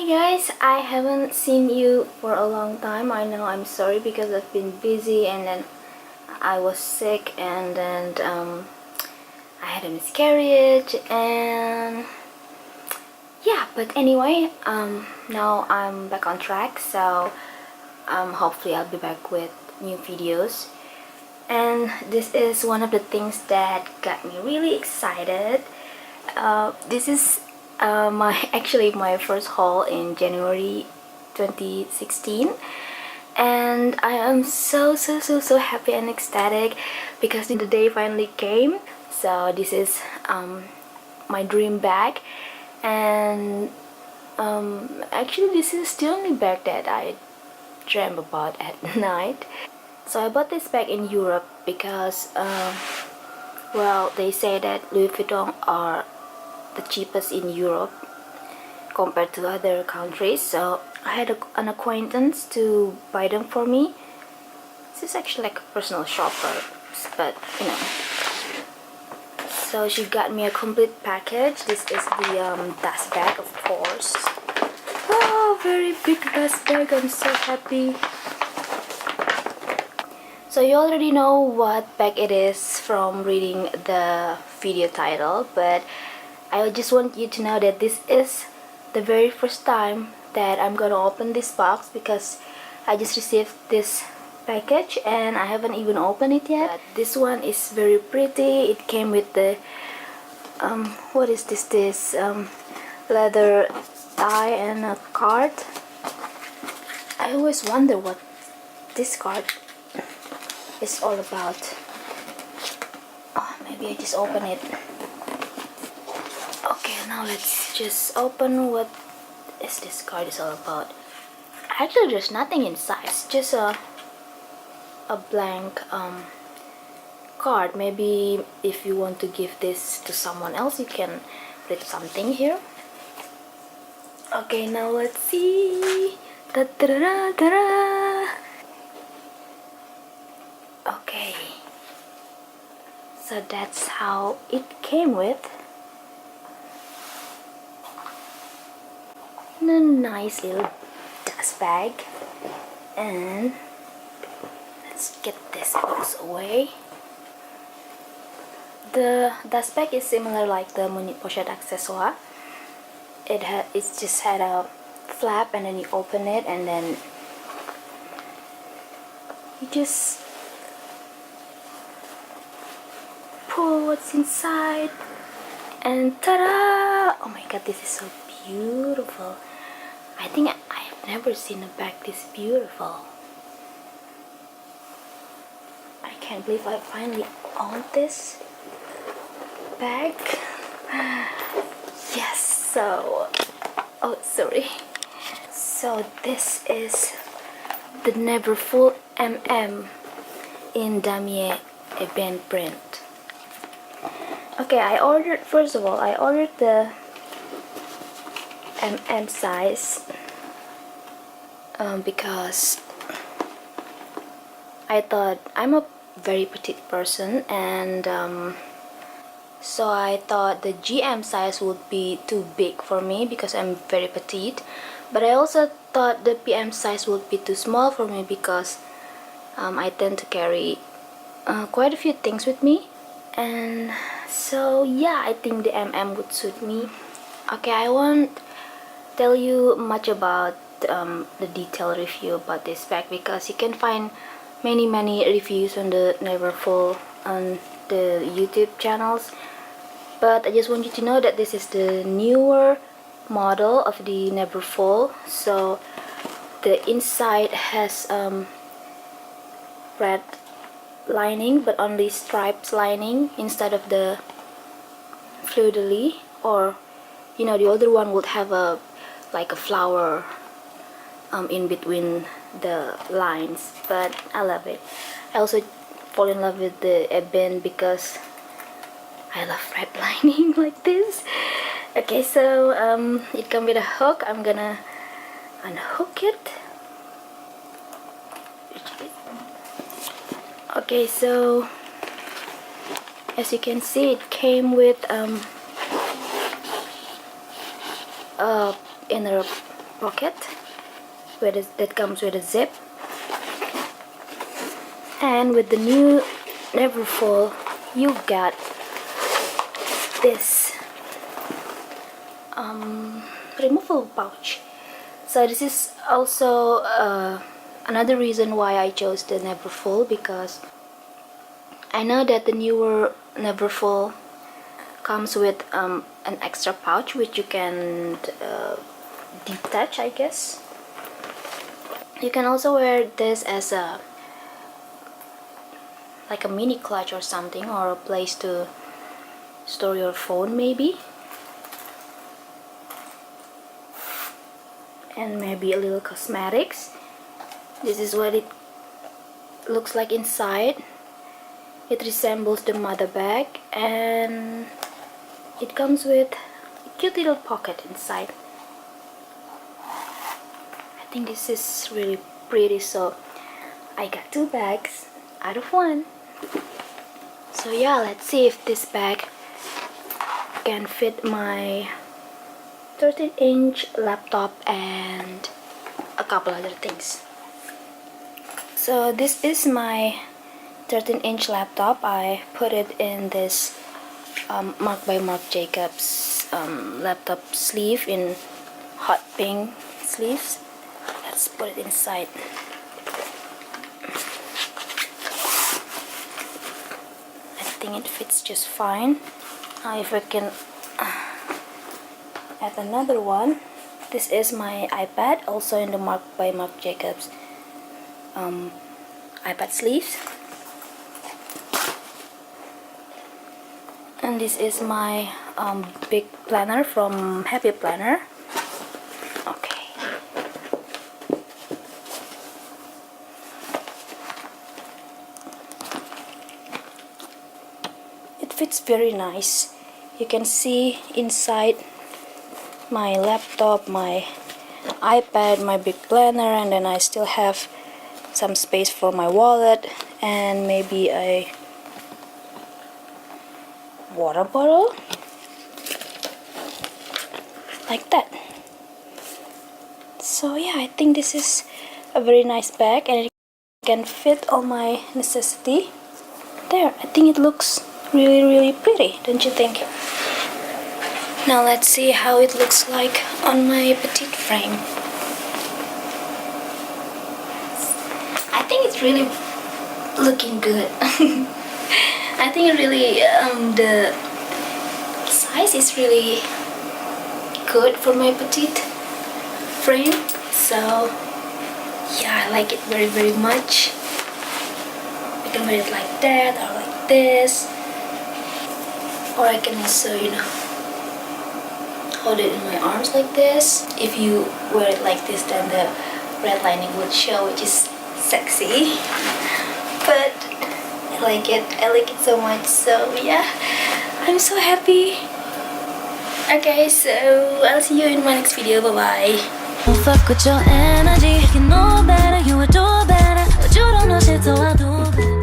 guys, I haven't seen you for a long time. I know, I'm sorry because I've been busy and then I was sick and then I had a miscarriage and yeah, but anyway, now I'm back on track, so hopefully I'll be back with new videos. And this is one of the things that got me really excited. This is actually my first haul in January 2016, and I am so happy and ecstatic because the day finally came. So this is my dream bag, and actually this is the only bag that I dream about at night. So I bought this bag in Europe because well, they say that Louis Vuitton are the cheapest in Europe compared to other countries, so I had an acquaintance to buy them for me. This is actually like a personal shopper, but you know. So she got me a complete package. This is the dust bag, of course. Oh, very big dust bag. I'm so happy. So you already know what bag it is from reading the video title, but I just want you to know that this is the very first time that I'm gonna open this box because I just received this package and I haven't even opened it yet. But this one is very pretty. It came with the what is this leather tie and a card. I always wonder what this card is all about. Oh, maybe I just open it. Okay, now let's just open what is this card is all about. Actually, there's nothing inside. It's just a blank card. Maybe if you want to give this to someone else, you can put something here. Okay, now let's see. Da -da -da -da -da. Okay, so that's how it came with. A nice little dust bag, and let's get this box away. The dust bag is similar like the Pochette Accessoires. It's just had a flap, and then you open it, and then you just pull what's inside, and ta-da! Oh my god, this is so beautiful. I think I've never seen a bag this beautiful. I can't believe I finally owned this bag. Yes, so oh sorry. So this is the Neverfull MM in damier ebene print. Okay, first of all I ordered the MM size because I thought I'm a very petite person, and so I thought the GM size would be too big for me because I'm very petite, but I also thought the PM size would be too small for me because I tend to carry quite a few things with me, and so yeah, I think the MM would suit me. Okay, I won't tell you much about the detailed review about this bag because you can find many reviews on the Neverfull on the YouTube channels, but I just want you to know that this is the newer model of the Neverfull. So the inside has red lining but only stripes lining instead of the fleur-de-lis, or you know, the other one would have a like a flower in between the lines, but I love it. I also fall in love with the ebene because I love red lining like this. Okay, so it comes with a hook. I'm gonna unhook it. Okay, so as you can see, it came with inner pocket that comes with a zip. And with the new Neverfull, you got this removable pouch. So this is also another reason why I chose the Neverfull, because I know that the newer Neverfull comes with an extra pouch which you can detach, I guess. You can also wear this as a like a mini clutch or something, or a place to store your phone maybe, and maybe a little cosmetics. This is what it looks like inside. It resembles the mother bag, and it comes with a cute little pocket inside. I think this is really pretty, so I got 2 bags out of 1. So yeah, let's see if this bag can fit my 13-inch laptop and a couple other things. So this is my 13-inch laptop. I put it in this Marc by Marc Jacobs laptop sleeve in hot pink sleeves. Let's put it inside. I think it fits just fine. Now if I can add another one. This is my iPad, also in the Marc by Marc Jacobs iPad sleeves. And this is my big planner from Happy Planner. Okay. It fits very nice. You can see inside my laptop, my iPad, my big planner, and then I still have some space for my wallet and maybe a water bottle, like that. So yeah, I think this is a very nice bag, and it can fit all my necessity there. I think it looks really pretty, don't you think? Now let's see how it looks like on my Petite frame. I think it's really looking good. I think really the size is really good for my Petite frame. So yeah, I like it very much. I can wear it like that or like this, or I can also, you know, hold it in my arms like this. If you wear it like this, then the red lining would show, which is sexy. But I like it so much. So yeah, I'm so happy. Okay, so I'll see you in my next video. Bye bye. Don't fuck with your energy. You know better, you would do better, but you don't know shit, so I'll do